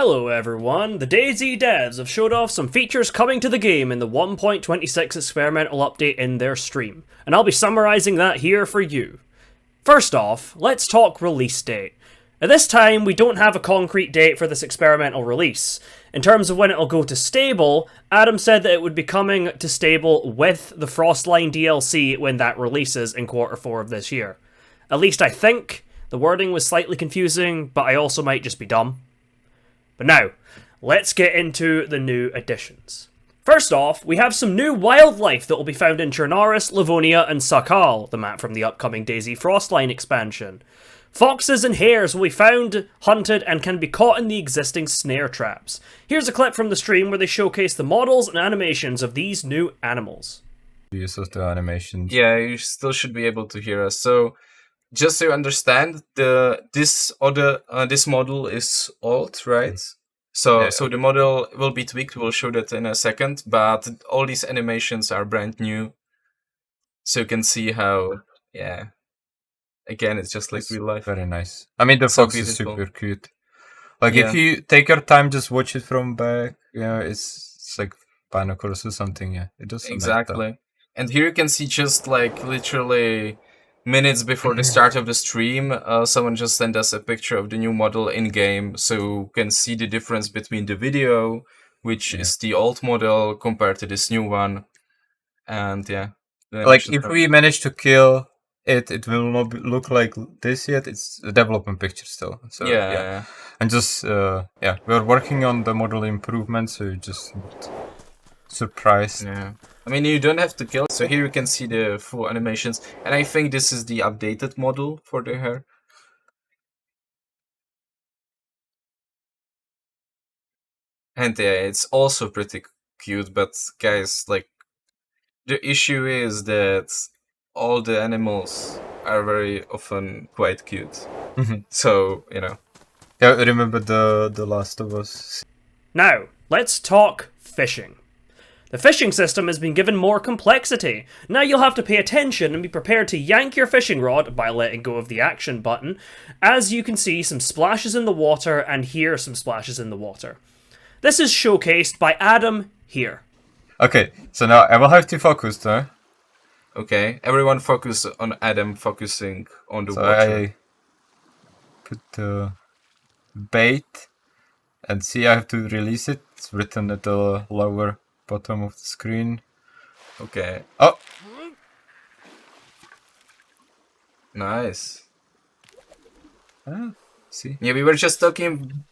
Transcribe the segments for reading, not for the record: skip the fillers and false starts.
Hello everyone, the DayZ devs have showed off some features coming to the game in the 1.26 experimental update in their stream, and I'll be summarising that here for you. First off, let's talk release date. At this time, we don't have a concrete date for this experimental release. In terms of when it'll go to stable, Adam said that it would be coming to stable with the Frostline DLC when that releases in Q4 of this year. At least I think. The wording was slightly confusing, but I also might just be dumb. But now, let's get into the new additions. First off, we have some new wildlife that will be found in Chernaris, Livonia, and Sakal, the map from the upcoming DayZ Frostline expansion. Foxes and hares will be found, hunted, and can be caught in the existing snare traps. Here's a clip from the stream where they showcase the models and animations of these new animals. Use of the animations. Yeah, you still should be able to hear us. So, just so you understand, this model is old, right? So the model will be tweaked. We'll show that in a second. But all these animations are brand new, so you can see how. Yeah, again, it's just like real life. Very nice. I mean, the fox is super cute. Like if you take your time, just watch it from back. Yeah, it's like binoculars or something. Yeah, it does exactly. And here you can see just like literally minutes before the start of the stream, someone just sent us a picture of the new model in-game, so you can see the difference between the video, which is the old model, compared to this new one. And yeah. Like, if we manage to kill it, it will not look like this yet. It's a development picture still. So yeah. And just, we're working on the model improvement, so just surprised. Yeah. I mean, you don't have to kill. So here you can see the full animations. And I think this is the updated model for the hair. And yeah, it's also pretty cute. But guys, like, the issue is that all the animals are very often quite cute. So, you know. Yeah, remember the Last of Us. Now, let's talk fishing. The fishing system has been given more complexity. Now you'll have to pay attention and be prepared to yank your fishing rod by letting go of the action button, as you can see some splashes in the water and hear some splashes in the water. This is showcased by Adam here. Okay, so now I will have to focus though. Okay, everyone focus on Adam focusing on the water. I put the bait and see I have to release it. It's written at the lower bottom of the screen. Okay. Oh! Nice. See? Yeah, we were just talking...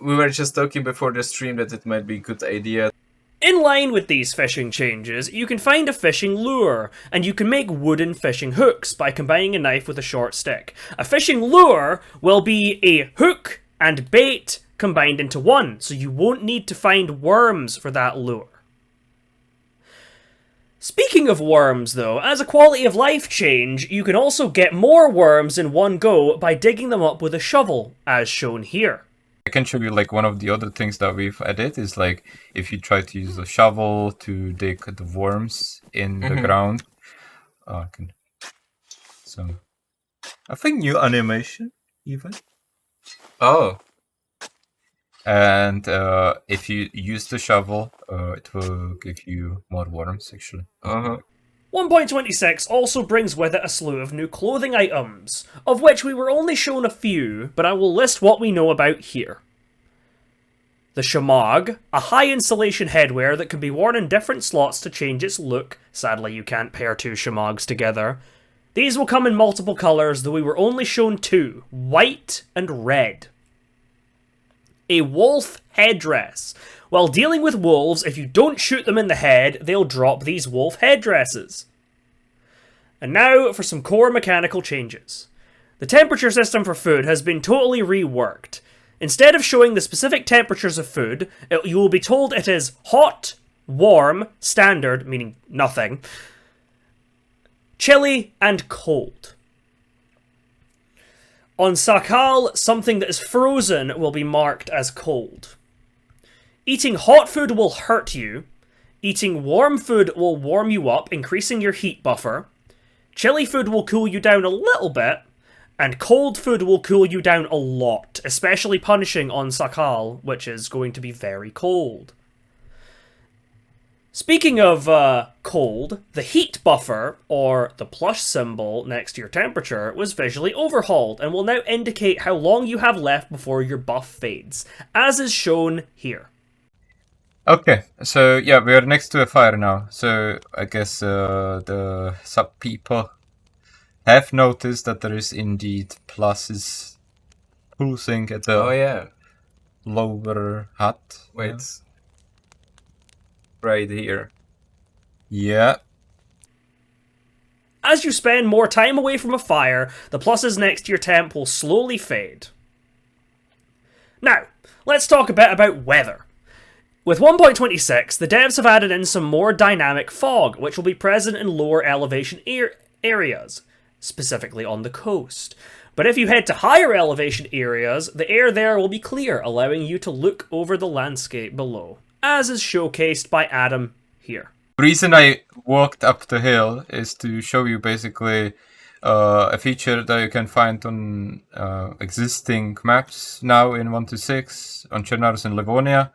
We were just talking before the stream that it might be a good idea. In line with these fishing changes, you can find a fishing lure, and you can make wooden fishing hooks by combining a knife with a short stick. A fishing lure will be a hook and bait combined into one, so you won't need to find worms for that lure. Speaking of worms though, as a quality of life change, you can also get more worms in one go by digging them up with a shovel, as shown here. I can show you like one of the other things that we've added is like if you try to use a shovel to dig the worms in the ground. So I think new animation even. Oh. And if you use the shovel, it will give you more worms, actually. 1.26 also brings with it a slew of new clothing items, of which we were only shown a few, but I will list what we know about here. The Shamag, a high insulation headwear that can be worn in different slots to change its look. Sadly, you can't pair two Shamags together. These will come in multiple colours, though we were only shown two, white and red. A wolf headdress. While dealing with wolves, if you don't shoot them in the head, they'll drop these wolf headdresses. And now for some core mechanical changes. The temperature system for food has been totally reworked. Instead of showing the specific temperatures of food, you will be told it is hot, warm, standard, meaning nothing, chilly, and cold. On Sakal, something that is frozen will be marked as cold. Eating hot food will hurt you. Eating warm food will warm you up, increasing your heat buffer. Chilly food will cool you down a little bit. And cold food will cool you down a lot, especially punishing on Sakal, which is going to be very cold. Speaking of cold, the heat buffer, or the plus symbol next to your temperature, was visually overhauled and will now indicate how long you have left before your buff fades, as is shown here. Okay, so yeah, we are next to a fire now, so I guess the sub people have noticed that there is indeed pluses pulsing at the lower hut. Wait. Yeah. Right here. Yeah. As you spend more time away from a fire, the pluses next to your temp will slowly fade. Now, let's talk a bit about weather. With 1.26, the devs have added in some more dynamic fog, which will be present in lower elevation areas, specifically on the coast. But if you head to higher elevation areas, the air there will be clear, allowing you to look over the landscape below, as is showcased by Adam here. The reason I walked up the hill is to show you basically a feature that you can find on existing maps now in 1.6 on Chernarus and Livonia.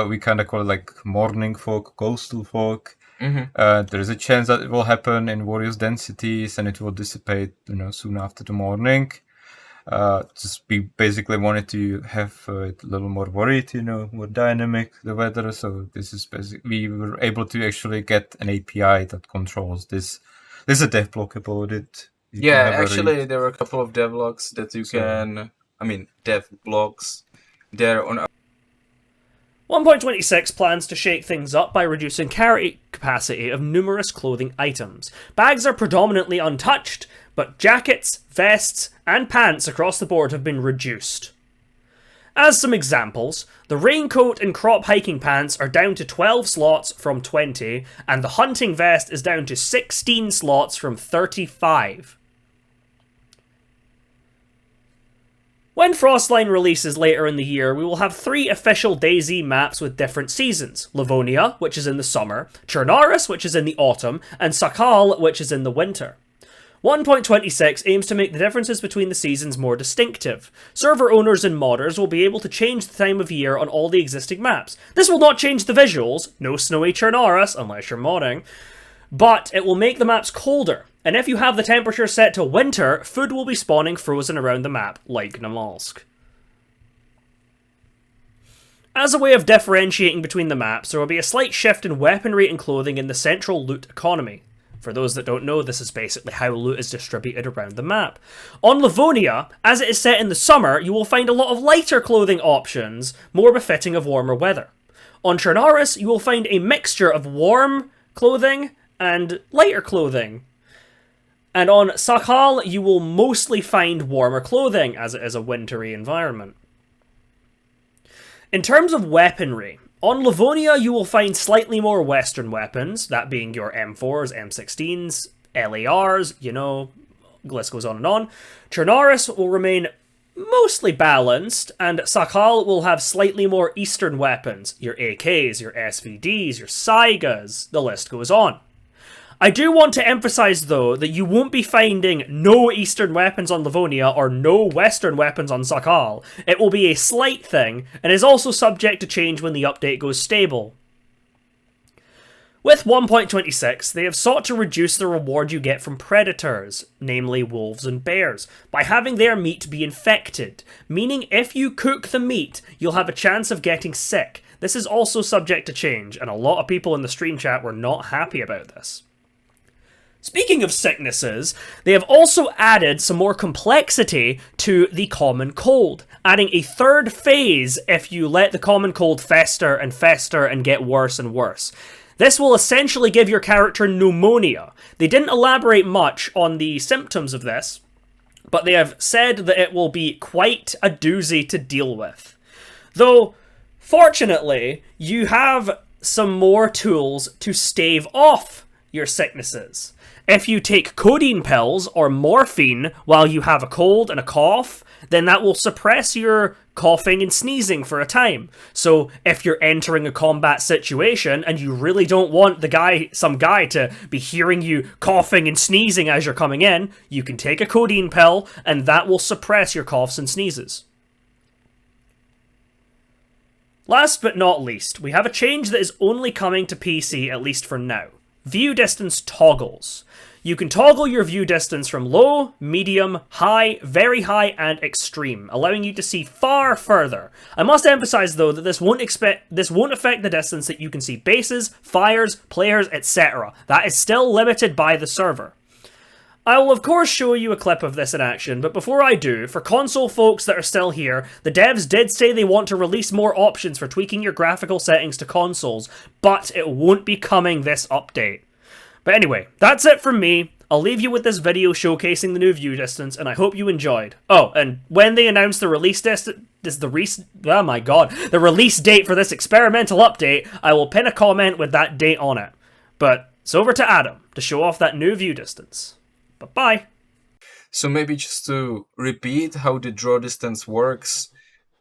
We kind of call it like morning fog, coastal fog. There is a chance that it will happen in various densities and it will dissipate, soon after the morning. Just we basically wanted to have it a little more varied, more dynamic, the weather. So this is basically, we were able to actually get an API that controls this. There's a dev block about it. Actually, there were a couple of devlogs that you can, dev blogs there on. 1.26 plans to shake things up by reducing carry capacity of numerous clothing items. Bags are predominantly untouched, but jackets, vests, and pants across the board have been reduced. As some examples, the raincoat and crop hiking pants are down to 12 slots from 20, and the hunting vest is down to 16 slots from 35. When Frostline releases later in the year, we will have 3 official DayZ maps with different seasons. Livonia, which is in the summer, Chernarus, which is in the autumn, and Sakal, which is in the winter. 1.26 aims to make the differences between the seasons more distinctive. Server owners and modders will be able to change the time of year on all the existing maps. This will not change the visuals, no snowy Chernarus, unless you're modding, but it will make the maps colder. And if you have the temperature set to winter, food will be spawning frozen around the map, like Namalsk. As a way of differentiating between the maps, there will be a slight shift in weaponry and clothing in the central loot economy. For those that don't know, this is basically how loot is distributed around the map. On Livonia, as it is set in the summer, you will find a lot of lighter clothing options, more befitting of warmer weather. On Chernarus, you will find a mixture of warm clothing and lighter clothing. And on Sakal, you will mostly find warmer clothing, as it is a wintry environment. In terms of weaponry, on Livonia you will find slightly more Western weapons, that being your M4s, M16s, LARs, list goes on and on. Chernarus will remain mostly balanced, and Sakal will have slightly more Eastern weapons, your AKs, your SVDs, your Saigas, the list goes on. I do want to emphasize, though, that you won't be finding no Eastern weapons on Livonia or no Western weapons on Sakal. It will be a slight thing, and is also subject to change when the update goes stable. With 1.26, they have sought to reduce the reward you get from predators, namely wolves and bears, by having their meat be infected, meaning if you cook the meat, you'll have a chance of getting sick. This is also subject to change, and a lot of people in the stream chat were not happy about this. Speaking of sicknesses, they have also added some more complexity to the common cold, adding a third phase if you let the common cold fester and get worse and worse. This will essentially give your character pneumonia. They didn't elaborate much on the symptoms of this, but they have said that it will be quite a doozy to deal with. Though, fortunately, you have some more tools to stave off your sicknesses. If you take codeine pills or morphine while you have a cold and a cough, then that will suppress your coughing and sneezing for a time. So if you're entering a combat situation and you really don't want some guy to be hearing you coughing and sneezing as you're coming in, you can take a codeine pill and that will suppress your coughs and sneezes. Last but not least, we have a change that is only coming to PC, at least for now. View distance toggles. You can toggle your view distance from low, medium, high, very high, and extreme, allowing you to see far further. I must emphasize though that this won't affect the distance that you can see bases, fires, players, etc. That is still limited by the server. I will of course show you a clip of this in action, but before I do, for console folks that are still here, the devs did say they want to release more options for tweaking your graphical settings to consoles, but it won't be coming this update. But anyway, that's it from me. I'll leave you with this video showcasing the new view distance, and I hope you enjoyed. Oh, and when they announce the release the release date for this experimental update, I will pin a comment with that date on it. But it's over to Adam to show off that new view distance. Bye. So maybe just to repeat how the draw distance works,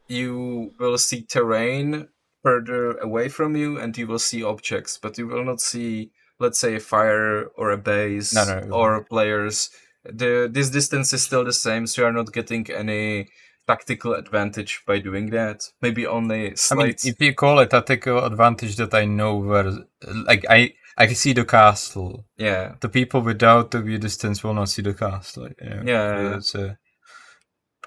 you will see terrain further away from you and you will see objects, but you will not see, let's say, a fire or a base or players. This distance is still the same, so you are not getting any tactical advantage by doing that. Maybe only slight... I mean, if you call it tactical advantage, that I know where... Like, I can see the castle. Yeah. The people without the view distance will not see the castle. Yeah. It's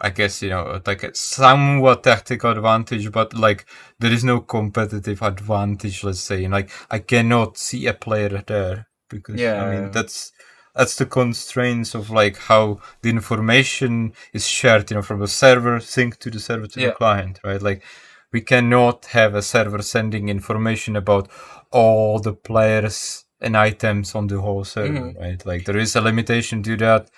I guess, like a somewhat tactical advantage, but like there is no competitive advantage, let's say. Like I cannot see a player there because I mean that's the constraints of like how the information is shared, from the server sync to the server to the client, right? Like we cannot have a server sending information about all the players and items on the whole server, right? Like there is a limitation to that.